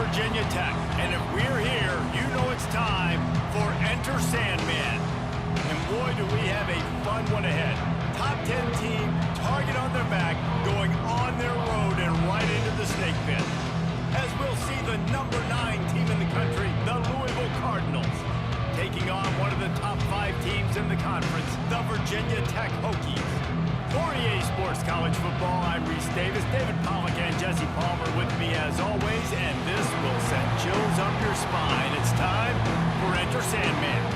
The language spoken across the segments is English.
Virginia Tech. And if we're here, you know it's time for Enter Sandman. And boy, do we have a fun one ahead. Top 10 team, target on their back, going on their road and right into the snake pit. As we'll see the number 9 team in the country, the Louisville Cardinals, taking on one of the top 5 teams in the conference, the Virginia Tech Hokies. For EA Sports College Football, I'm Reese Davis, David Pollack, and Jesse Palmer with me as always, and this will send chills up your spine. It's time for Enter Sandman.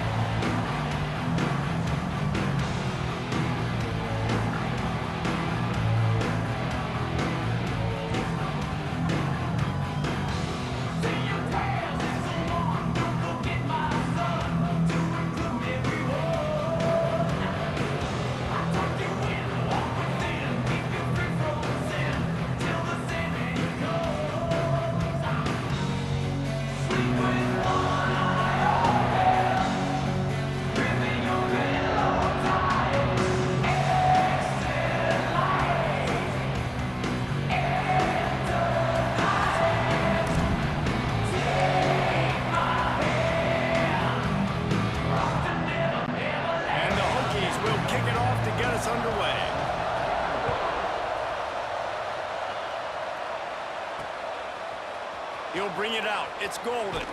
He'll bring it out. It's golden.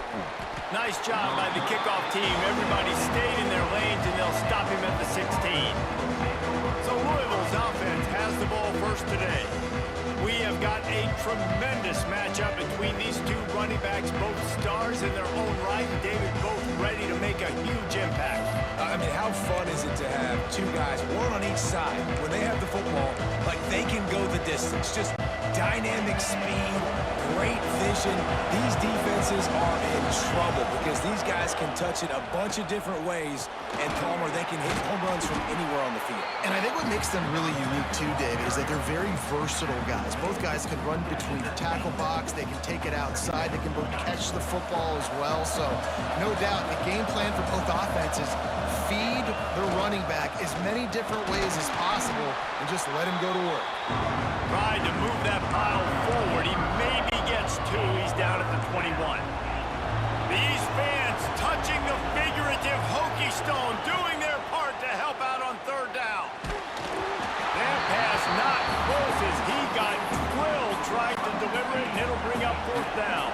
Nice job by the kickoff team. Everybody stayed in their lanes, and they'll stop him at the 16. So Louisville's offense has the ball first today. We have got a tremendous matchup between these two running backs, both stars in their own right, and David, both ready to make a huge impact. I mean, how fun is it to have two guys, one on each side, when they have the football, like they can go the distance. Just dynamic speed, great vision. These defenses are in trouble because these guys can touch it a bunch of different ways, and Palmer, they can hit home runs from anywhere on the field. And I think what makes them really unique too, David, is that they're very versatile guys. Both guys can run between the tackle box, they can take it outside, they can both catch the football as well. So no doubt the game plan for both offenses, feed the running back as many different ways as possible and just let him go to work. Tried to move that pile forward. He maybe gets 2. He's down at the 21. These fans touching the figurative Hokie stone, doing their part to help out on third down. That pass not close as he got drilled trying to deliver it, and it'll bring up fourth down.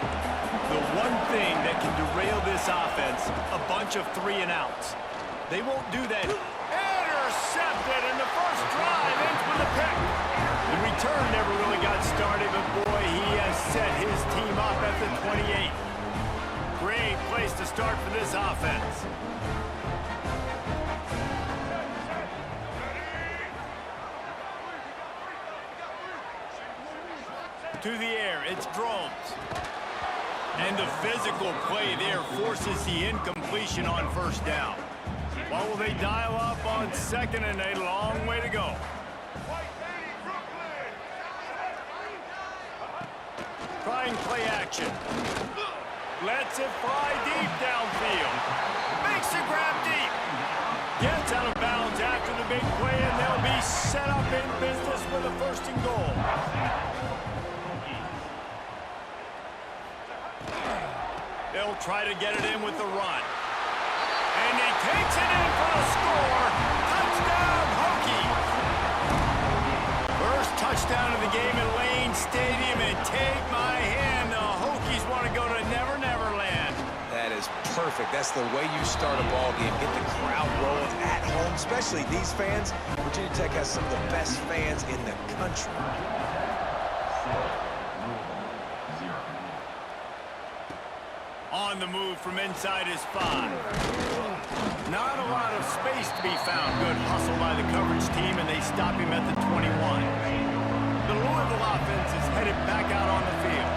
The one thing that can derail this offense, a bunch of 3-and-outs. They won't do that. Intercepted, and the first drive ends with a pick. The return never really got started, but boy, he has set his team up at the 28. Great place to start for this offense. To the air, it's Drones. And the physical play there forces the incompletion on first down. What will they dial up on 2nd and a long way to go? Trying play action. Lets it fly deep downfield. Makes the grab deep. Gets out of bounds after the big play, and they'll be set up in business with a 1st and goal. They'll try to get it in with the run. And he takes it in for a score. Touchdown, Hokies. First touchdown of the game in Lane Stadium, and take my hand, the Hokies want to go to Never Never Land. That is perfect. That's the way you start a ball game. Get the crowd rolling at home, especially these fans. Virginia Tech has some of the best fans in the country. On the move from inside his 5. Not a lot of space to be found. Good hustle by the coverage team, and they stop him at the 21. The Louisville offense is headed back out on the field.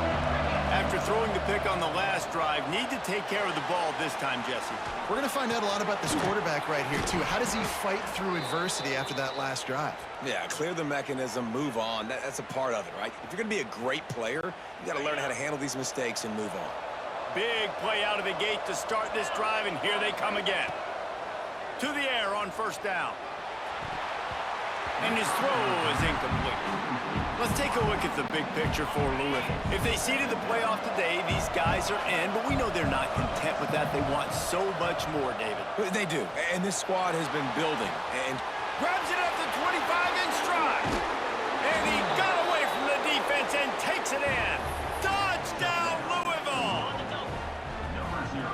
After throwing the pick on the last drive, need to take care of the ball this time, Jesse. We're going to find out a lot about this quarterback right here, too. How does he fight through adversity after that last drive? Yeah, clear the mechanism, move on. That's a part of it, right? If you're going to be a great player, you got to learn how to handle these mistakes and move on. Big play out of the gate to start this drive, and here they come again. To the air on 1st down. And his throw is incomplete. Let's take a look at the big picture for Louisville. If they seeded the playoff today, these guys guys are in, but we know they're not content with that. They want so much more, David. They do, and this squad has been building, and Grabs it up to 25 in stride. And he got away from the defense and takes it in. Touchdown, Louisville!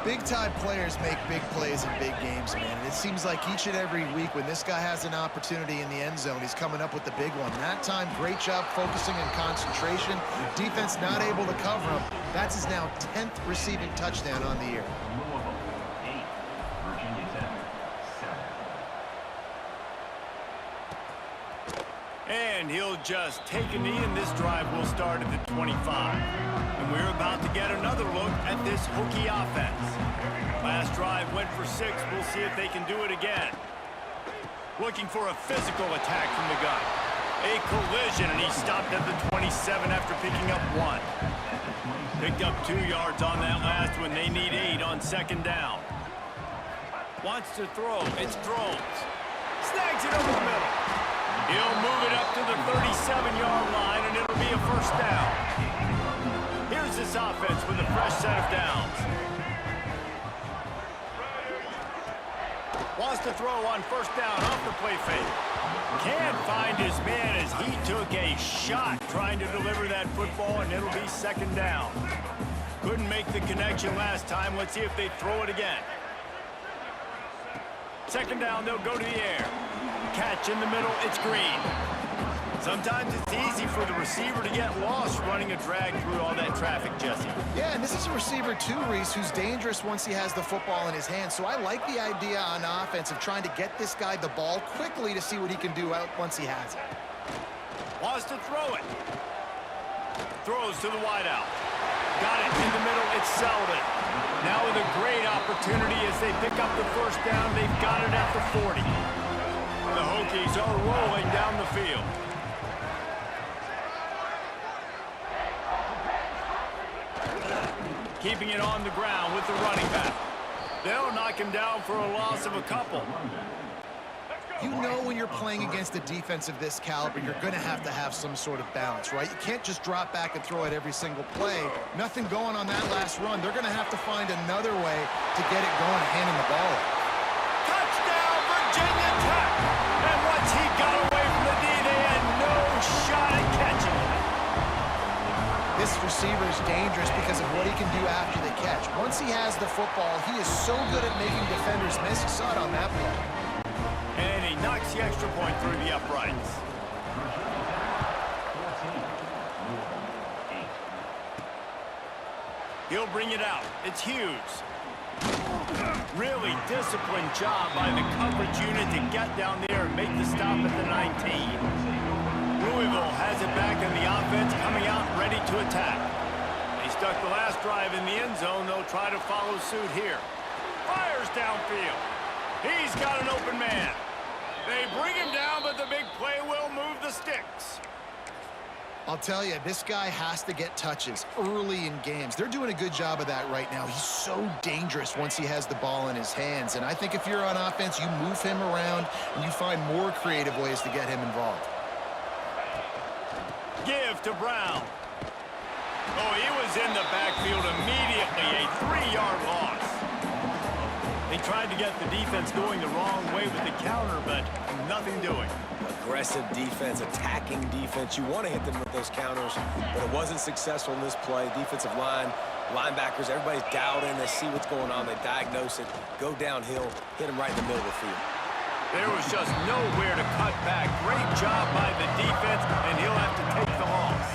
Big-time players make big plays in big games, man. And it seems like each and every week when this guy has an opportunity in the end zone, he's coming up with the big one. That time, great job focusing and concentration. Defense not able to cover him. That's his now 10th receiving touchdown on the year. Louisville 8, Virginia Tech 7. And he'll just take a knee, and this drive will start at the 25. And we're about to get another look at this Hokie offense. Last drive went for 6. We'll see if they can do it again. Looking for a physical attack from the gun. A collision, and he stopped at the 27 after picking up 1. Picked up 2 yards on that last one. They need 8 on second down. Wants to throw. It's Drones. Snags it over the middle. He'll move it up to the 37-yard line, and it'll be a first down. Here's this offense with a fresh set of downs. Wants to throw on first down off the play fake. Can't find his man as he took a shot trying to deliver that football, and it'll be second down. Couldn't make the connection last time. Let's see if they throw it again. Second down, they'll go to the air. Catch in the middle, it's Green. Sometimes it's easy for the receiver to get lost running a drag through all that traffic, Jesse. Yeah, and this is a receiver too, Reese, who's dangerous once he has the football in his hands. So I like the idea on offense of trying to get this guy the ball quickly to see what he can do out once he has it. Wants to throw it. Throws to the wideout. Got it in the middle, it's Selden. Now with a great opportunity as they pick up the first down, they've got it at the 40. The Hokies are rolling down the field. Keeping it on the ground with the running back. They'll knock him down for a loss of a couple. You know when you're playing against a defense of this caliber, you're going to have some sort of balance, right? You can't just drop back and throw it every single play. Nothing going on that last run. They're going to have to find another way to get it going and handing the ball off. Touchdown, Virginia Tech! And once he got away from the D, they had no shot at catching it. This receiver is dangerous because of what he can do after the catch. Once he has the football, he is so good at making defenders miss. You saw it on that play. And he knocks the extra point through the uprights. He'll bring it out. It's Hughes. Really disciplined job by the coverage unit to get down there and make the stop at the 19. Louisville has it back in the offense, coming out ready to attack. They stuck the last drive in the end zone. They'll try to follow suit here. Fires downfield. He's got an open man. They bring him down, but the big play will move the sticks. I'll tell you, this guy has to get touches early in games. They're doing a good job of that right now. He's so dangerous once he has the ball in his hands. And I think if you're on offense, you move him around and you find more creative ways to get him involved. Give to Brown. Oh, he was in the backfield immediately. A 3-yard loss. They tried to get the defense going the wrong way with the counter, but nothing doing. aggressive defense, attacking defense. You want to hit them with those counters, but it wasn't successful in this play. Defensive line, linebackers, everybody's dialed in. They see what's going on. They diagnose it, go downhill, hit them right in the middle of the field. There was just nowhere to cut back. Great job by the defense, and he'll have to take the loss.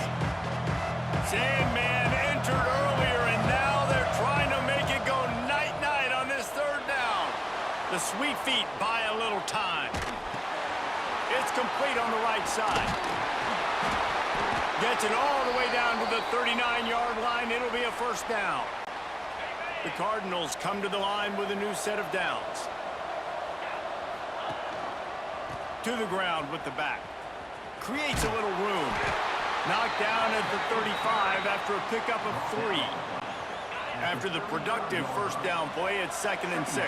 Sandman entered earlier, and now they're trying to make it go night-night on this third down. The Sweet Feet buy a little time. It's complete on the right side. Gets it all the way down to the 39-yard line. It'll be a first down. The Cardinals come to the line with a new set of downs. To the ground with the back. Creates a little room. Knocked down at the 35 after a pickup of 3. After the productive first down play, it's 2nd and 6.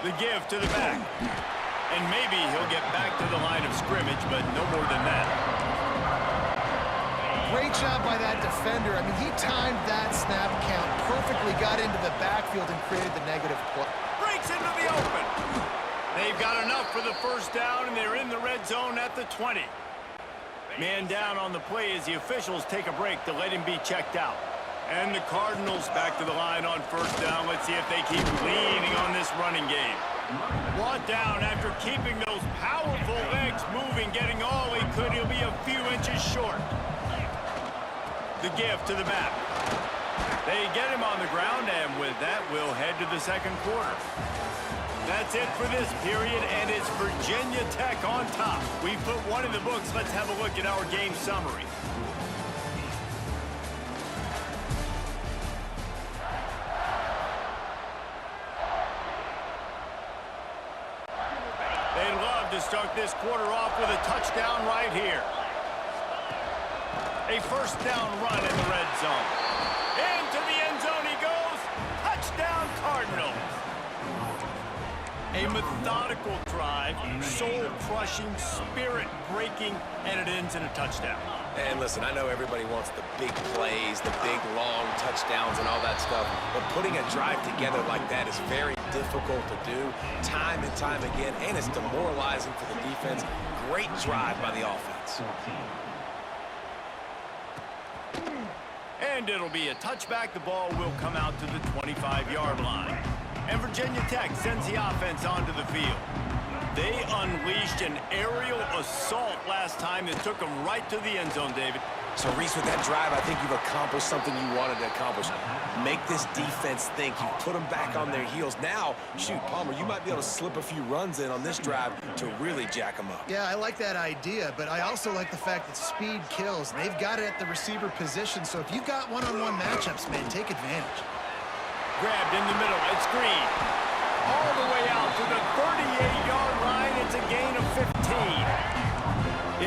The give to the back. And maybe he'll get back to the line of scrimmage, but no more than that. great job by that defender. I mean, he timed that snap count perfectly, got into the backfield and created the negative play. Breaks into the open. They've got enough for the first down, and they're in the red zone at the 20. Man down on the play as the officials take a break to let him be checked out. And the Cardinals back to the line on first down. Let's see if they keep leaning on this running game. Brought down after keeping those powerful legs moving, getting all he could. He'll be a few inches short. The give to the back. They get him on the ground, and with that, we'll head to the second quarter. That's it for this period, and it's Virginia Tech on top. We put one in the books. Let's have a look at our game summary. They'd love to start this quarter off with a touchdown right here. A first down run in the red zone. Into the end zone he goes. Touchdown Cardinals. A methodical drive, soul-crushing, spirit-breaking, and it ends in a touchdown. And listen, I know everybody wants the big plays, the big, long touchdowns and all that stuff, but putting a drive together like that is very difficult to do time and time again, and it's demoralizing for the defense. Great drive by the offense. And it'll be a touchback. The ball will come out to the 25-yard line. And Virginia Tech sends the offense onto the field. They unleashed an aerial assault last time that took them right to the end zone, David. So, Reese, with that drive, I think you've accomplished something you wanted to accomplish. Make this defense think. You put them back on their heels. Now, shoot, Palmer, you might be able to slip a few runs in on this drive to really jack them up. Yeah, I like that idea, but I also like the fact that speed kills. They've got it at the receiver position, so if you've got one-on-one matchups, man, take advantage. Grabbed in the middle. It's Green. All the way out to the 38-yard line. It's a gain of 15.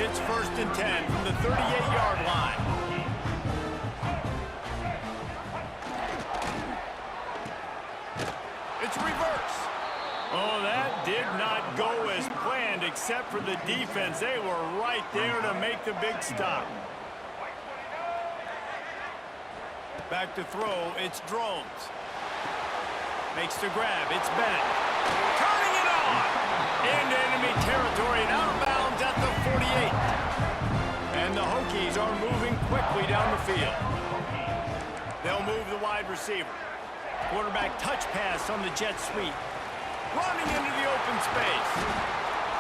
It's 1st and 10 from the 38-yard line. It's reverse. Oh, that did not go as planned except for the defense. They were right there to make the big stop. Back to throw. It's Drones. Makes the grab. It's Bennett. Turning it on. Into enemy territory and out of bounds at the 48. And the Hokies are moving quickly down the field. They'll move the wide receiver. Quarterback touch pass on the jet sweep. Running into the open space.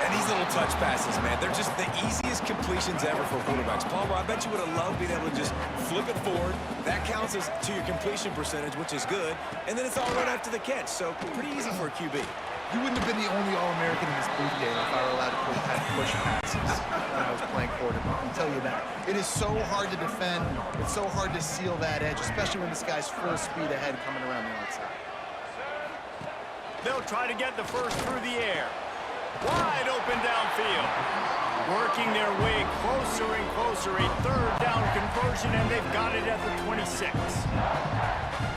And these little touch passes, man, they're just the easiest completions ever for quarterbacks. Palmer, I bet you would have loved being able to just flip it forward. That counts as to your completion percentage, which is good. And then it's all right after the catch, so pretty easy for a QB. You wouldn't have been the only All-American in this booth game if I were allowed to push passes when I was playing quarterback. I can tell you that. It is so hard to defend. It's so hard to seal that edge, especially when this guy's full speed ahead coming around the outside. They'll try to get the first through the air. Wide open downfield. Working their way closer and closer. A third down conversion, and they've got it at the 26.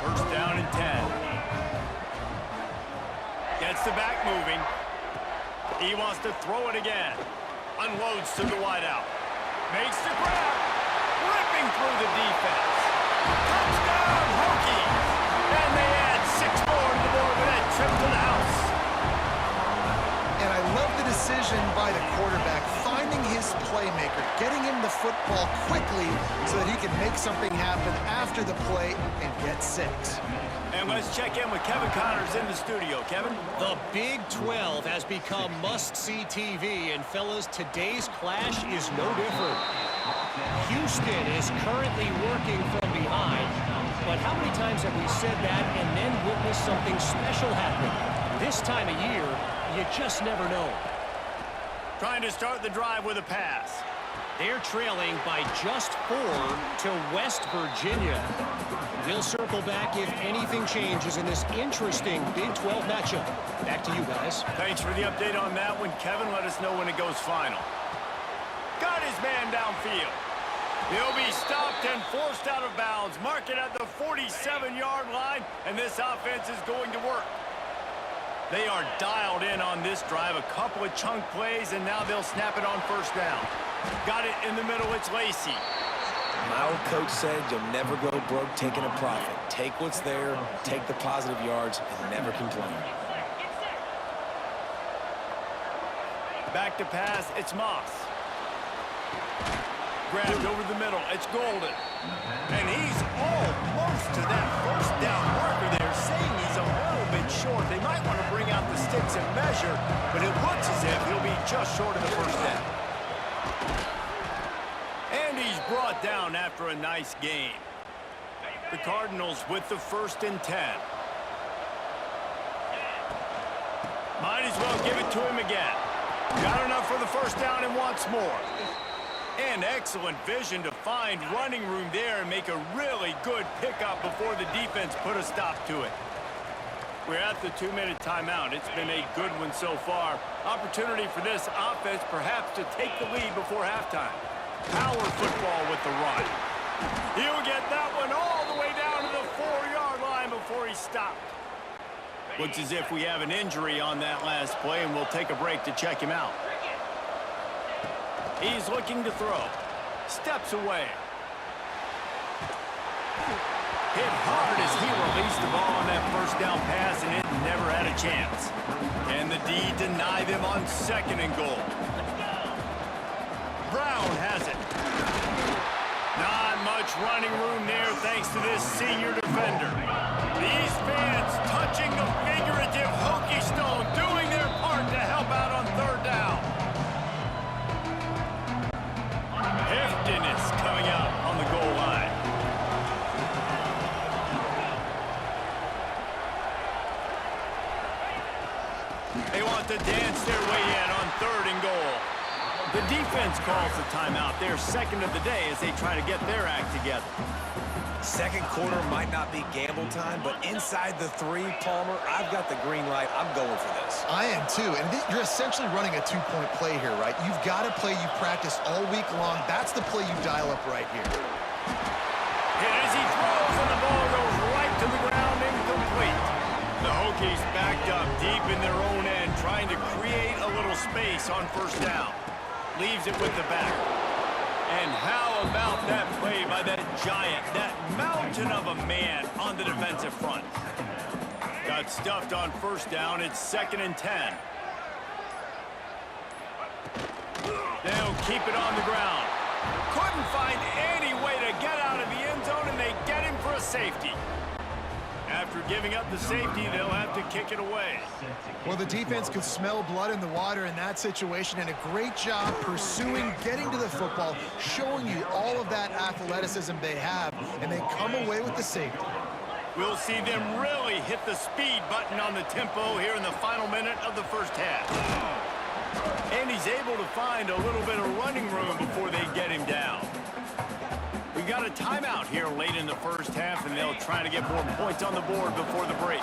First down and 10. Gets the back moving. He wants to throw it again. Unloads to the wideout. Makes the grab. Ripping through the defense. Touchdown, Hokies! And they add 6 more to the board with that trip to the house. And I love the decision by the quarterback, finding his playmaker, getting him the football quickly so that he can make something happen after the play and get 6. And let's check in with Kevin Connors in the studio. Kevin? The Big 12 has become must-see TV, and fellas, today's clash is no different. Houston is currently working from behind, but how many times have we said that and then witnessed something special happen? This time of year, you just never know. Trying to start the drive with a pass. They're trailing by just 4 to West Virginia. We'll circle back if anything changes in this interesting Big 12 matchup. Back to you guys. Thanks for the update on that one, Kevin. Let us know when it goes final. Got his man downfield. He'll be stopped and forced out of bounds. Mark it at the 47-yard line, and this offense is going to work. They are dialed in on this drive. A couple of chunk plays, and now they'll snap it on first down. Got it in the middle. It's Lacey. My old coach said you'll never go broke taking a profit. Take what's there, take the positive yards, and never complain. Back to pass, it's Moss. Grabbed over the middle, it's Golden. And he's almost to that first down marker there, saying he's a little bit short. They might want to bring out the sticks and measure, but it looks as if he'll be just short of the first down. And he's brought down after a nice gain. The Cardinals with the 1st and 10. Might as well give it to him again. Got enough for the first down and wants more. And excellent vision to find running room there and make a really good pickup before the defense put a stop to it. We're at the 2-minute timeout. It's been a good one so far. Opportunity for this offense perhaps to take the lead before halftime. Power football with the run. He'll get that one all the way down to the 4-yard line before he stopped. Looks as if we have an injury on that last play, and we'll take a break to check him out. He's looking to throw. Steps away. Hit hard as he released the ball on that first down pass, and it never had a chance. Can the D deny them on 2nd and goal? Brown has it. Not much running room there thanks to this senior defender. These fans touching the figurative hokey stone, doing their part to help out on 3rd down. Heftiness coming out on the goal line. They want to dance their way in on 3rd and goal. The defense calls the timeout. Their 2nd of the day as they try to get their act together. Second quarter might not be gamble time, but inside the 3, Palmer, I've got the green light. I'm going for this. I am too, and you're essentially running a 2-point play here, right? You've got a play you practiced all week long. That's the play you dial up right here. And as he throws, and the ball goes right to the ground, incomplete. The Hokies backed up deep in their own end, trying to create a little space on 1st down. Leaves it with the back. And how about that play by that giant, that mountain of a man on the defensive front? Got stuffed on 1st down. It's 2nd and 10. They'll keep it on the ground. Couldn't find any way to get out of the end zone, and they get him for a safety. After giving up the safety, they'll have to kick it away. Well, the defense could smell blood in the water in that situation, and a great job pursuing, getting to the football, showing you all of that athleticism they have, and they come away with the safety. We'll see them really hit the speed button on the tempo here in the final minute of the 1st half. And he's able to find a little bit of running room before they get him down. We got a timeout here late in the 1st half, and they'll try to get more points on the board before the break.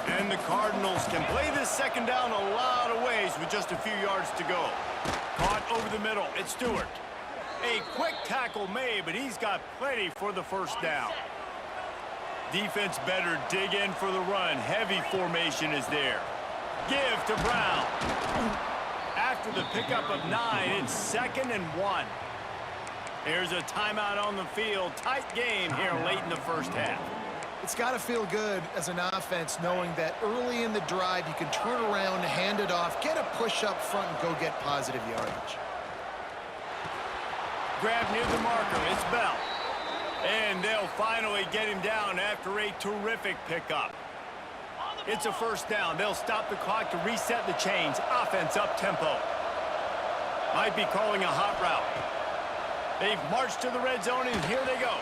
And the Cardinals can play this 2nd down a lot of ways with just a few yards to go. Caught over the middle, it's Stewart. A quick tackle made, but he's got plenty for the 1st down. Defense better dig in for the run. Heavy formation is there. Give to Brown. After the pickup of 9, it's 2nd and 1. There's a timeout on the field. Tight game here late in the 1st half. It's got to feel good as an offense knowing that early in the drive you can turn around, hand it off, get a push up front, and go get positive yardage. Grab near the marker. It's Bell. And they'll finally get him down after a terrific pickup. It's a 1st down. They'll stop the clock to reset the chains. Offense up tempo. Might be calling a hot route. They've marched to the red zone, and here they go.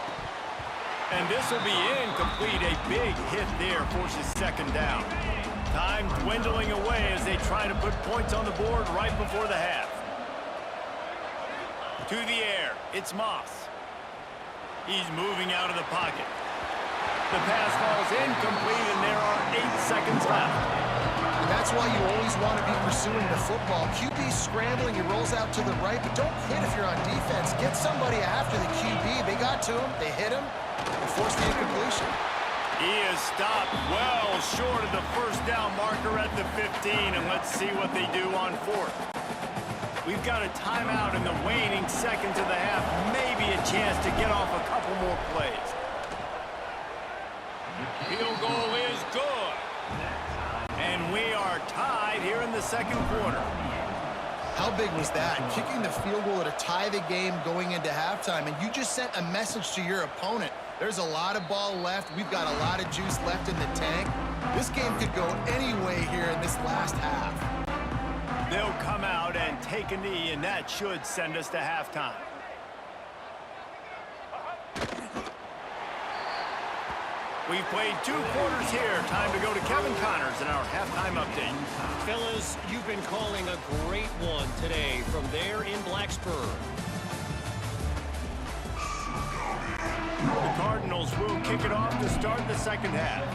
And this will be incomplete. A big hit there forces 2nd down. Time dwindling away as they try to put points on the board right before the half. To the air, it's Moss. He's moving out of the pocket. The pass falls incomplete, and there are 8 seconds left. And that's why you always want to be pursuing the football. QB's scrambling, he rolls out to the right, but don't quit if you're on defense. Get somebody after the QB. They got to him, they hit him, and forced the incompletion. He is stopped well short of the 1st down marker at the 15, and let's see what they do on 4th. We've got a timeout in the waning seconds of the half. Maybe a chance to get off a couple more plays. Field goal is good. And we are tied here in the second quarter. How big was that? Kicking the field goal to tie the game going into halftime, and you just sent a message to your opponent. There's a lot of ball left. We've got a lot of juice left in the tank. This game could go any way here in this last half. They'll come out and take a knee, and that should send us to halftime. We've played 2 quarters here. Time to go to Kevin Connors in our halftime update. Fellas, you've been calling a great one today from there in Blacksburg. The Cardinals will kick it off to start the second half.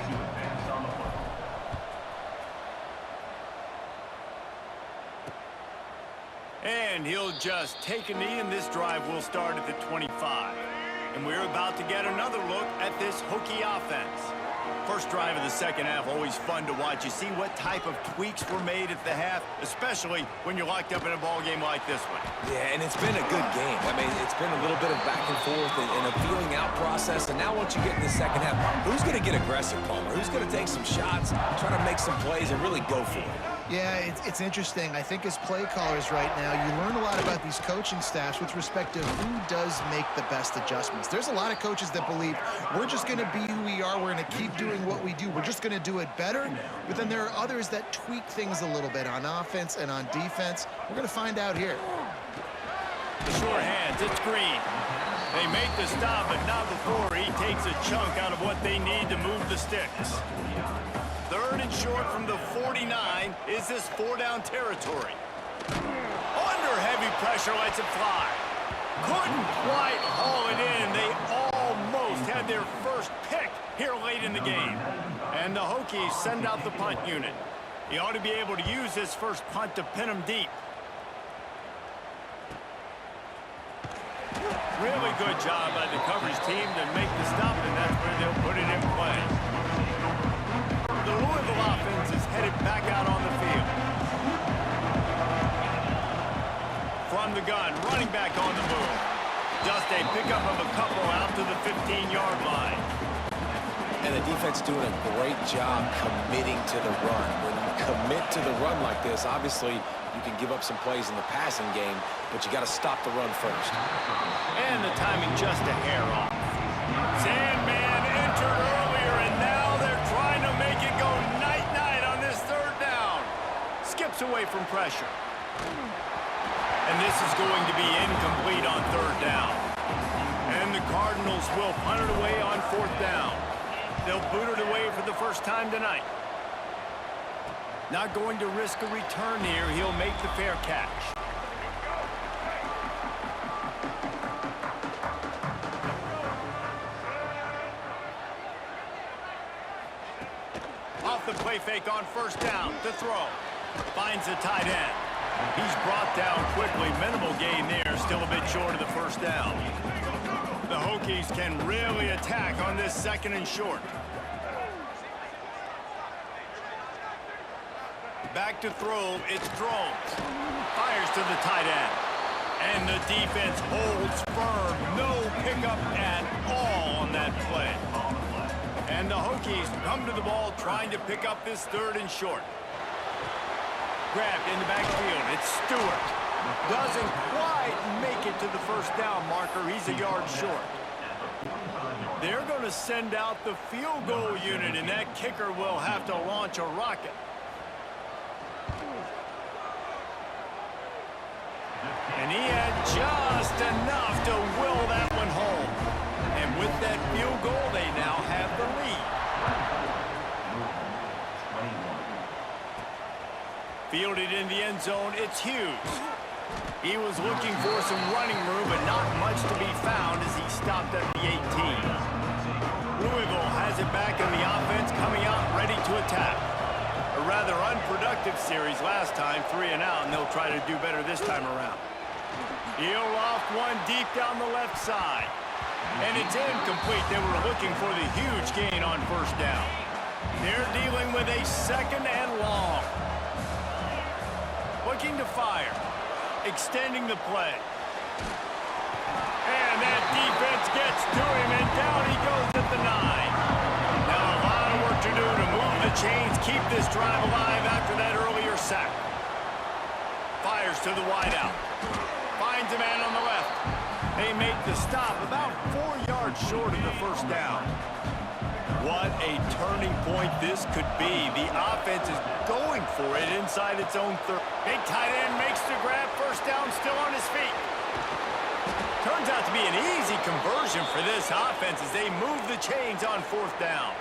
And he'll just take a knee, and this drive will start at the 25. And we're about to get another look at this Hokie offense. First drive of the second half, always fun to watch. You see what type of tweaks were made at the half, especially when you're locked up in a ball game like this one. Yeah, and it's been a good game. I mean, it's been a little bit of back and forth and a feeling out process. And now once you get in the second half, who's going to get aggressive, Palmer? Who's going to take some shots, try to make some plays, and really go for it? Yeah, it's interesting. I think as play callers right now, you learn a lot about these coaching staffs with respect to who does make the best adjustments. There's a lot of coaches that believe we're just going to be who we are. We're going to keep doing what we do. We're just going to do it better. But then there are others that tweak things a little bit on offense and on defense. We're going to find out here. The short hands, it's Green. They make the stop, but not before he takes a chunk out of what they need to move the sticks. Third and short from the 49. Is this 4-down territory? Under heavy pressure, lets it fly. Couldn't quite haul it in. They almost had their first pick here late in the game. And the Hokies send out the punt unit. He ought to be able to use this first punt to pin him deep. Really good job by the coverage team to make the stop, and that's where they'll put it in play. The Louisville offense is headed back out on the field. From the gun, running back on the move. Just a pickup of a couple out to the 15-yard line. And the defense doing a great job committing to the run. When you commit to the run like this, obviously you can give up some plays in the passing game, but you got to stop the run first. And the timing just a hair off. Sandman entered earlier, and now they're trying to make it go night-night on this third down. Skips away from pressure. And this is going to be incomplete on third down. And the Cardinals will punt it away on fourth down. They'll boot it away for the first time tonight. Not going to risk a return here. He'll make the fair catch. Off the play fake on first down to throw. Finds the tight end. He's brought down quickly. Minimal gain there. Still a bit short of the first down. The Hokies can really attack on this second and short. Back to throw. It's Drones. Fires to the tight end. And the defense holds firm. No pickup at all on that play. And the Hokies come to the ball trying to pick up this third and short. Grabbed in the backfield. It's Stewart. Doesn't quite make it to the first down marker. He's a yard short. They're going to send out the field goal unit, and that kicker will have to launch a rocket. And he had just enough to will that one home. And with that field goal, they now have the lead. Fielded in the end zone, it's Hughes. He was looking for some running room, but not much to be found as he stopped at the 18. Louisville has it back in the offense, coming out ready to attack. A rather unproductive series last time, 3 and out, and they'll try to do better this time around. He'll loft one deep down the left side. And it's incomplete. They were looking for the huge gain on first down. They're dealing with a second and long. Looking to fire. extending the play. And that defense gets to him, and down he goes at the 9. Now a lot of work to do to move the chains, keep this drive alive after that earlier sack. Fires to the wideout. Finds a man on the left. They make the stop about 4 yards short of the first down. What a turning point this could be. The offense is going for it inside its own 30. Big tight end makes the grab. First down, still on his feet. Turns out to be an easy conversion for this offense as they move the chains on 4th down.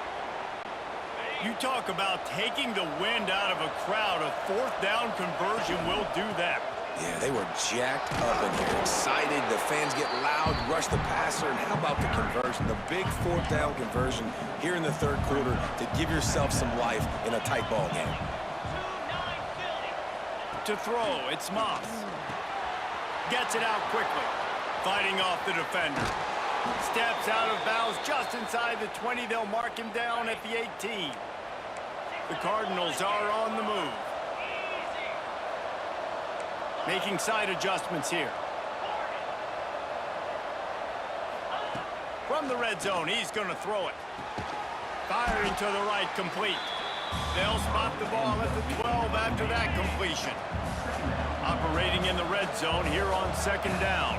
You talk about taking the wind out of a crowd. A 4th down conversion will do that. Yeah, they were jacked up in here, excited. The fans get loud, rush the passer, and how about the conversion? The big 4th down conversion here in the 3rd quarter to give yourself some life in a tight ball game. To throw, it's Moss. Gets it out quickly, fighting off the defender. Steps out of bounds just inside the 20. They'll mark him down at the 18. The Cardinals are on the move. Making side adjustments here. From the red zone, he's going to throw it. Firing to the right, complete. They'll spot the ball at the 12 after that completion. Operating in the red zone here on 2nd down.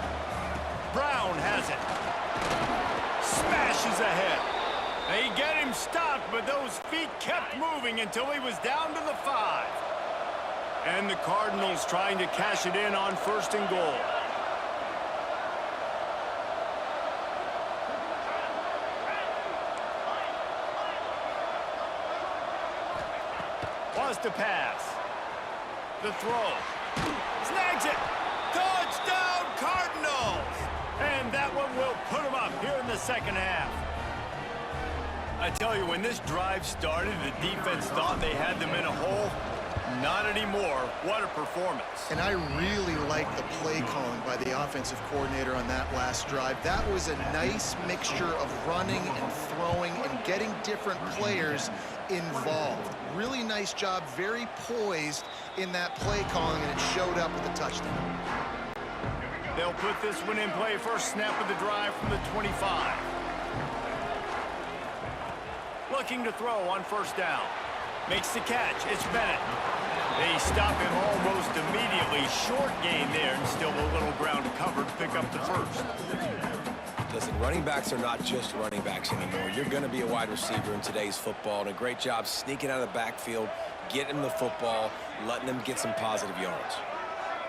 Brown has it. Smashes ahead. They get him stopped, but those feet kept moving until he was down to the 5. And the Cardinals trying to cash it in on 1st and goal. Was to pass. The throw. Snags it. Touchdown, Cardinals! And that one will put them up here in the 2nd half. I tell you, when this drive started, the defense thought they had them in a hole. Not anymore. What a performance. And I really like the play calling by the offensive coordinator on that last drive. That was a nice mixture of running and throwing and getting different players involved. Really nice job, very poised in that play calling, and it showed up with a touchdown. They'll put this one in play. First snap of the drive from the 25. Looking to throw on 1st down. Makes the catch. It's Bennett. They stop him almost immediately. Short gain there, and still a little ground covered to pick up the 1st. Listen, running backs are not just running backs anymore. You're going to be a wide receiver in today's football, and a great job sneaking out of the backfield, getting them the football, letting them get some positive yards.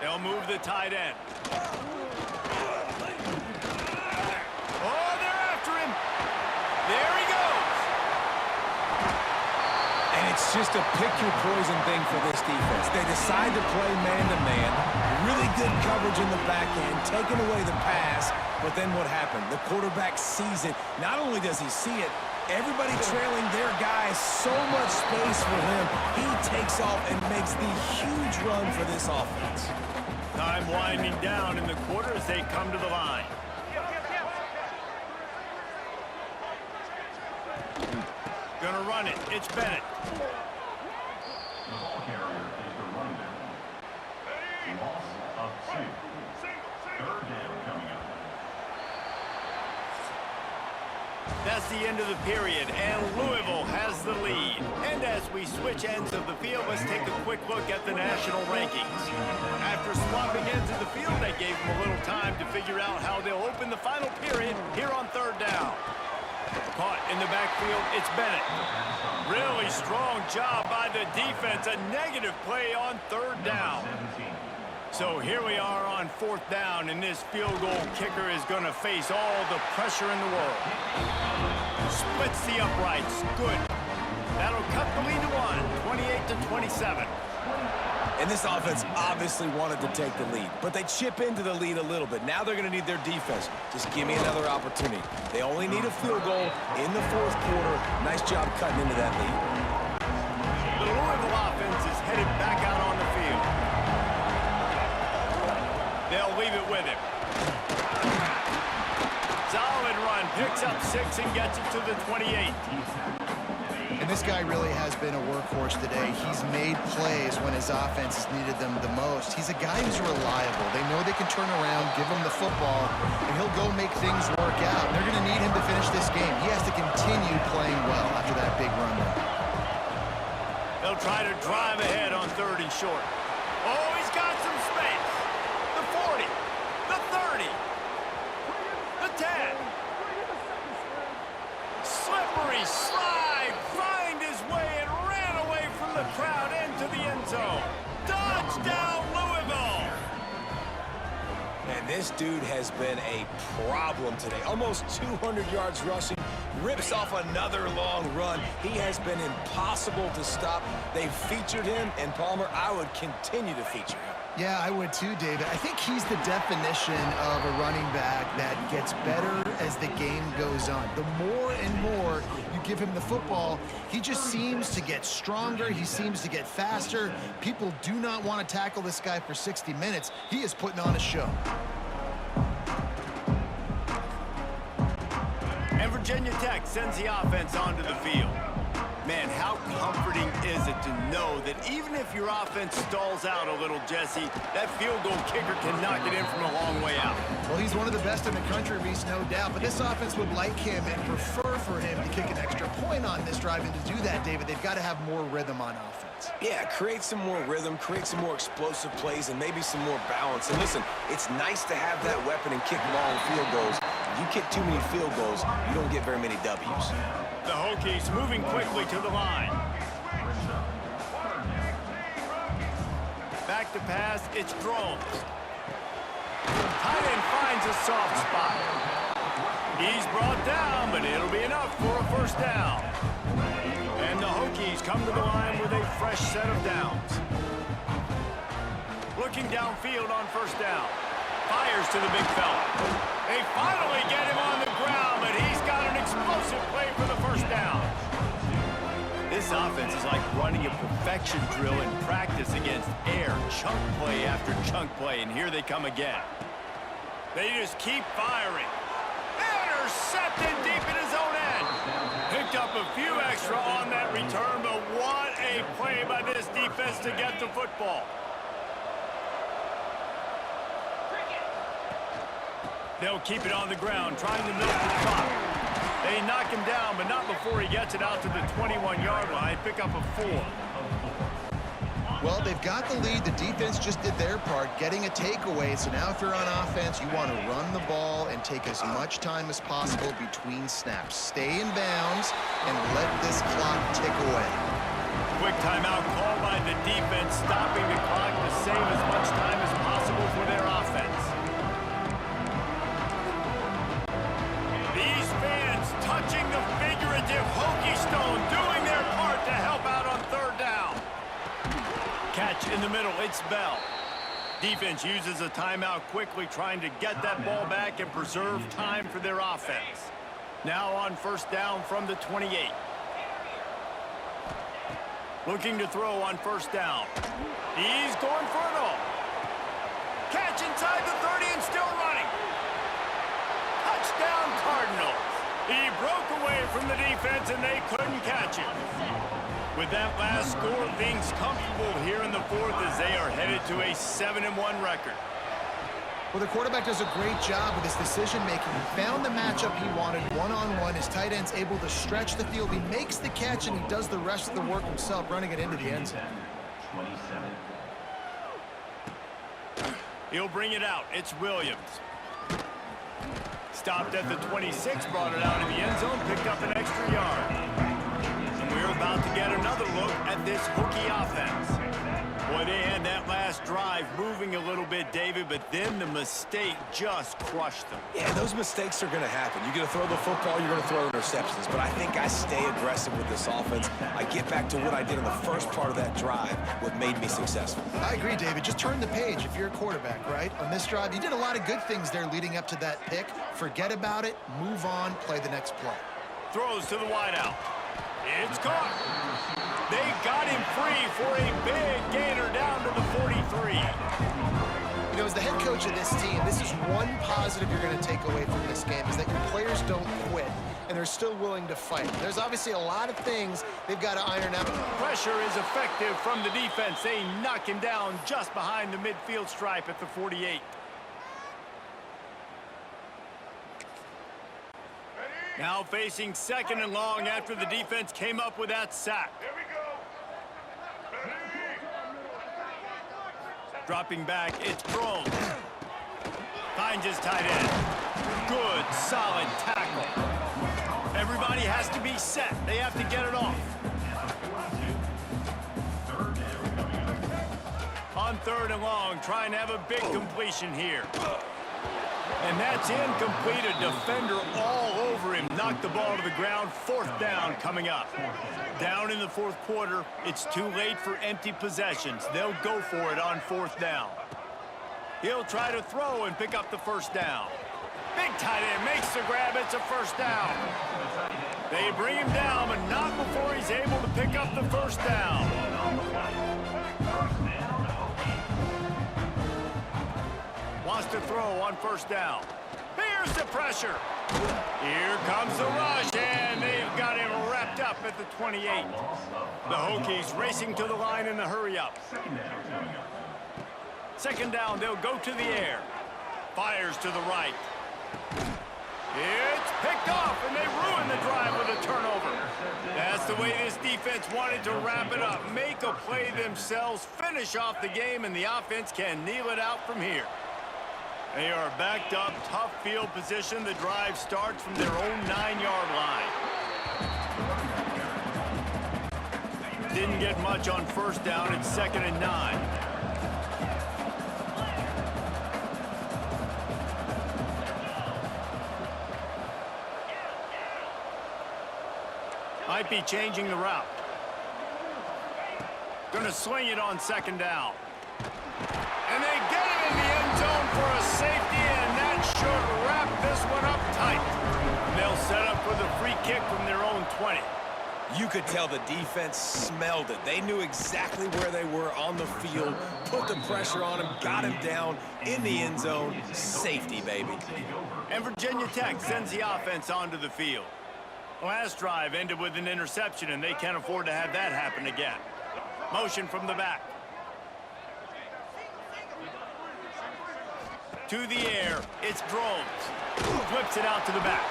They'll move the tight end. Oh, they're after him. There he goes. And it's just a pick-your-poison thing for this defense. They decide to play man-to-man, really good coverage in the back end, taking away the pass, but then what happened? The quarterback sees it. Not only does he see it, everybody trailing their guy, so much space for him. He takes off and makes the huge run for this offense. Time winding down in the quarter as they come to the line. Gonna run it. It's Bennett. The ball carrier is the running back. Loss of 2. 3rd down coming up. That's the end of the period, and Louisville has the lead. And as we switch ends of the field, let's take a quick look at the national rankings. After swapping ends of the field, they gave them a little time to figure out how they'll open the final period here on 3rd down. Caught in the backfield, it's Bennett. Really strong job by the defense. A negative play on 3rd down. So here we are on 4th down, and this field goal kicker is going to face all the pressure in the world. Splits the uprights. Good. That'll cut the lead to 1, 28-27. And this offense obviously wanted to take the lead, but they chip into the lead a little bit. Now they're going to need their defense. Just give me another opportunity. They only need a field goal in the 4th quarter. Nice job cutting into that lead. The Louisville offense is headed back out on the field. They'll leave it with him. Solid run. Picks up 6 and gets it to the 28. And this guy really has been a workhorse today. He's made plays when his offense has needed them the most. He's a guy who's reliable. They know they can turn around, give him the football, and he'll go make things work out. They're going to need him to finish this game. He has to continue playing well after that big run there. They'll try to drive ahead on 3rd and short. Oh, he's got some space. The 40, the 30, the 10. Slippery slide, find his way and ran away from the crowd into the end zone. Touchdown, Louisville! And this dude has been a problem today. Almost 200 yards rushing, rips off another long run. He has been impossible to stop. They've featured him, and Palmer, I would continue to feature him. Yeah, I would too, David. I think he's the definition of a running back that gets better as the game goes on. The more and more you give him the football, he just seems to get stronger. He seems to get faster. People do not want to tackle this guy for 60 minutes. He is putting on a show. And Virginia Tech sends the offense onto the field. Man, how comforting is it to know that even if your offense stalls out a little, Jesse, that field goal kicker can knock it in from a long way out. Well, he's one of the best in the country, Reese, no doubt. But this offense would like him and prefer for him to kick an extra point on this drive. And to do that, David, they've got to have more rhythm on offense. Yeah, create some more rhythm, create some more explosive plays, and maybe some more balance. And listen, it's nice to have that weapon and kick long field goals. If you kick too many field goals, you don't get very many W's. The Hokies moving quickly to the line. Back to pass, it's thrown. Tight end finds a soft spot. He's brought down, but it'll be enough for a first down. And the Hokies come to the line with a fresh set of downs. Looking downfield on first down. Fires to the big fella. They finally get him on the ground, but he's got an explosive play for the first down. This offense is like running a perfection drill in practice against air. Chunk play after chunk play, and here they come again. They just keep firing. Intercepted deep in his own end. Picked up a few extra on that return, but what a play by this defense to get the football. They'll keep it on the ground, trying to milk the clock. They knock him down, but not before he gets it out to the 21-yard line. Pick up a 4. Well, they've got the lead. The defense just did their part, getting a takeaway. So now if you're on offense, you want to run the ball and take as much time as possible between snaps. Stay in bounds and let this clock tick away. Quick timeout called by the defense, stopping the clock to save as much time as possible for their offense. These fans touching the figurative Hokie Stone, doing their part to help out on third down. Catch in the middle, it's Bell. Defense uses a timeout quickly, trying to get that ball back and preserve time for their offense. Now on first down from the 28. Looking to throw on first down. He's going for it all. Catch inside the 30 and still running. Touchdown Cardinals. He broke away from the defense and they couldn't catch him. With that last score, things comfortable here in the fourth as they are headed to a 7-1 record. Well, the quarterback does a great job with his decision-making. He found the matchup he wanted one-on-one. His tight end's able to stretch the field. He makes the catch, and he does the rest of the work himself, running it into the end zone. He'll bring it out. It's Williams. Stopped at the 26, brought it out in the end zone, picked up an extra yard. And we're about to get another look at this Hokie offense. Boy, they had that last drive moving a little bit, David, but then the mistake just crushed them. Yeah, those mistakes are going to happen. You're going to throw the football, you're going to throw interceptions. But I think I stay aggressive with this offense. I get back to what I did in the first part of that drive, what made me successful. I agree, David. Just turn the page if you're a quarterback, right? On this drive, you did a lot of good things there leading up to that pick. Forget about it, move on, play the next play. Throws to the wideout. It's caught. They got him free for a big gainer down to the 43. You know, as the head coach of this team, this is one positive you're going to take away from this game, is that your players don't quit, and they're still willing to fight. There's obviously a lot of things they've got to iron out. Pressure is effective from the defense. They knock him down just behind the midfield stripe at the 48. Now facing 2nd and long after the defense came up with that sack. Here we go. Dropping back, it's Crone. Finds his tight end. Good, solid tackle. Everybody has to be set. They have to get it off. On 3rd and long, trying to have a big completion here. And that's incomplete. A defender all over him. Knocked the ball to the ground. 4th down coming up. Down in the 4th quarter. It's too late for empty possessions. They'll go for it on 4th down. He'll try to throw and pick up the 1st down. Big tight end makes the grab. It's a 1st down. They bring him down, but not before he's able to pick up the 1st down. Wants to throw on 1st down. Here's the pressure. Here comes the rush, and they've got him wrapped up at the 28. The Hokies racing to the line in the hurry-up. 2nd down, they'll go to the air. Fires to the right. It's picked off, and they ruin the drive with a turnover. That's the way this defense wanted to wrap it up. Make a play themselves, finish off the game, and the offense can kneel it out from here. They are backed up, tough field position. The drive starts from their own 9-yard line. Didn't get much on 1st down. It's 2nd and 9. Might be changing the route. Gonna swing it on 2nd down. And they get it in the end zone for a safety, and that should wrap this one up tight. And they'll set up for the free kick from their own 20. You could tell the defense smelled it. They knew exactly where they were on the field, put the pressure on him, got him down in the end zone. Safety, baby. And Virginia Tech sends the offense onto the field. Last drive ended with an interception, and they can't afford to have that happen again. Motion from the back. To the air, it's Drones. Flips it out to the back.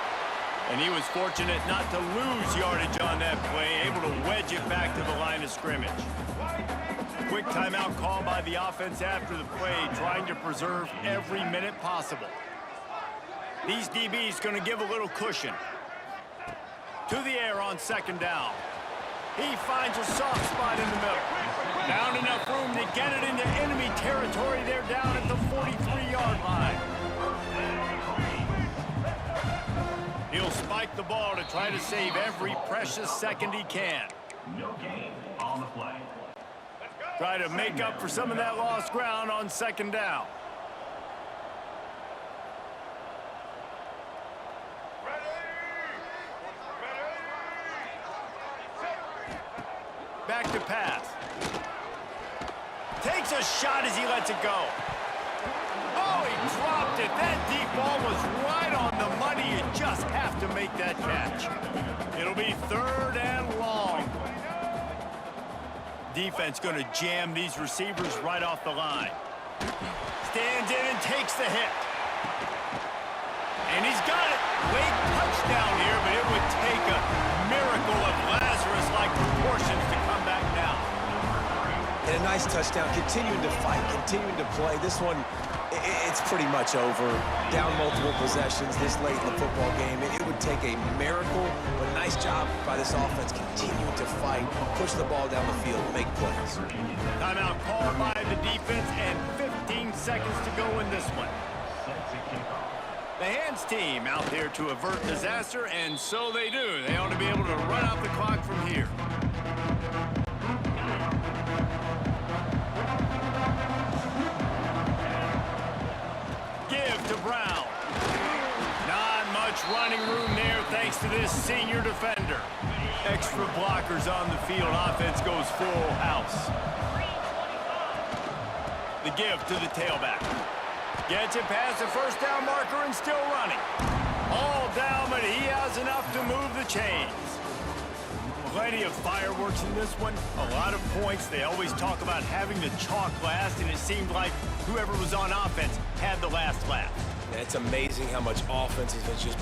And he was fortunate not to lose yardage on that play, able to wedge it back to the line of scrimmage. Quick timeout call by the offense after the play, trying to preserve every minute possible. These DBs going to give a little cushion. To the air on 2nd down. He finds a soft spot in the middle. Found enough room to get it into enemy territory. They're down at the 43-yard line. He'll spike the ball to try to save every precious second he can. No gain on the play. Try to make up for some of that lost ground on 2nd down. Back to pass. Takes a shot as he lets it go. Oh, he dropped it. That deep ball was right on the money. You just have to make that catch. It'll be 3rd and long. Defense going to jam these receivers right off the line. Stands in and takes the hit. And he's got it. Late touchdown here, but it would take a miracle of Lazarus-like proportions to come back now. And a nice touchdown, continuing to fight, continuing to play. This one, it's pretty much over. Down multiple possessions this late in the football game. It would take a miracle, but nice job by this offense continuing to fight, push the ball down the field, make plays. Timeout called by the defense, and 15 seconds to go in this one. The hands team out there to avert disaster, and so they do. They ought to be able to run out the clock from here. Give to Brown. Not much running room there thanks to this senior defender. Extra blockers on the field. Offense goes full house. The give to the tailback. Gets it past the first down marker and still running. All down, but he has enough to move the chains. Plenty of fireworks in this one. A lot of points. They always talk about having the chalk last, and it seemed like whoever was on offense had the last laugh. It's amazing how much offense has just